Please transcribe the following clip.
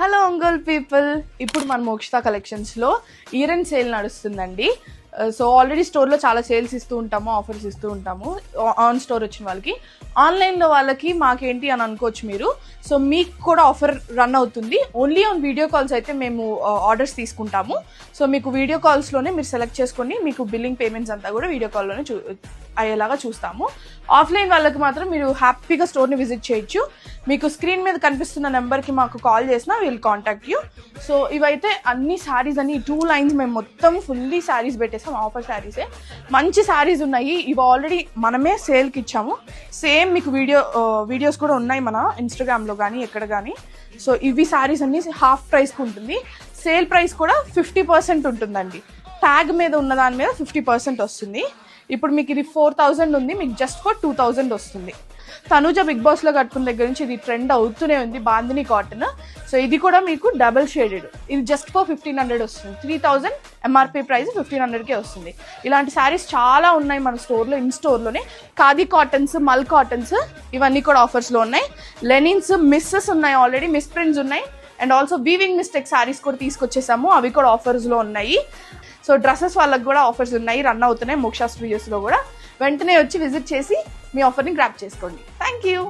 Hello Ongole people, ఇప్పుడు మన మోక్షిత కలెక్షన్స్లో ఇయర్ అండ్ సేల్ నడుస్తుందండి. సో ఆల్రెడీ స్టోర్లో చాలా సేల్స్ ఇస్తూ ఉంటాము, ఆఫర్స్ ఇస్తూ ఉంటాము ఆన్ స్టోర్ వచ్చిన వాళ్ళకి. ఆన్లైన్లో వాళ్ళకి మాకేంటి అని అనుకోవచ్చు మీరు. సో మీకు కూడా ఆఫర్ రన్ అవుతుంది. ఓన్లీ ఆన్ వీడియో కాల్స్ అయితే మేము ఆర్డర్స్ తీసుకుంటాము. సో మీకు వీడియో కాల్స్లోనే మీరు సెలెక్ట్ చేసుకొని మీకు బిల్లింగ్ పేమెంట్స్ అంతా కూడా వీడియో కాల్లోనే అయ్యేలాగా చూస్తాము. ఆఫ్లైన్ వాళ్ళకి మాత్రం మీరు హ్యాపీగా స్టోర్ని విజిట్ చేయొచ్చు. మీకు స్క్రీన్ మీద కనిపిస్తున్న నెంబర్కి మాకు కాల్ చేసినా వీల్ కాంటాక్ట్ యూ. సో ఇవైతే అన్ని శారీస్ అని 2 లైన్స్ మేము మొత్తం ఫుల్లీ శారీస్ పెట్టేసాం, ఆఫర్ శారీసే. మంచి శారీస్ ఉన్నాయి. ఇవి ఆల్రెడీ మనమే సేల్కి ఇచ్చాము. సేమ్ మీకు వీడియోస్ కూడా ఉన్నాయి మన ఇన్స్టాగ్రామ్లో కానీ ఎక్కడ కానీ. సో ఇవి శారీస్ అన్ని హాఫ్ ప్రైస్కి ఉంటుంది. సేల్ ప్రైస్ కూడా 50% ఉంటుందండి. ట్యాగ్ మీద ఉన్న దాని మీద 50% వస్తుంది. ఇప్పుడు మీకు ఇది 4000 ఉంది, మీకు జస్ట్ ఫర్ 2000 వస్తుంది. తనుజ బిగ్ బాస్లో కట్టుకున్న దగ్గర నుంచి ఇది ట్రెండ్ అవుతూనే ఉంది, బాందిని కాటన్. సో ఇది కూడా మీకు డబల్ షేడెడ్, ఇది జస్ట్ ఫర్ 1500 వస్తుంది. 3000 ఎంఆర్పీ ప్రైస్ 1500కే వస్తుంది. ఇలాంటి శారీస్ చాలా ఉన్నాయి మన స్టోర్లో, ఇన్ స్టోర్లోనే. ఖాదీ కాటన్స్, మల్ కాటన్స్ ఇవన్నీ కూడా ఆఫర్స్లో ఉన్నాయి. లెనిన్స్ మిస్సెస్ ఉన్నాయి, ఆల్రెడీ మిస్ ప్రింట్స్ ఉన్నాయి. And also weaving mistake saris కూడా తీసుకొచ్చేసాము, అవి కూడా ఆఫర్స్లో ఉన్నాయి. సో డ్రెస్సెస్ వాళ్ళకి కూడా ఆఫర్స్ ఉన్నాయి, రన్ అవుతున్నాయి మోక్షా స్టూడియోస్లో కూడా. వెంటనే వచ్చి విజిట్ చేసి మీ ఆఫర్ని గ్రాప్ చేసుకోండి. Thank you.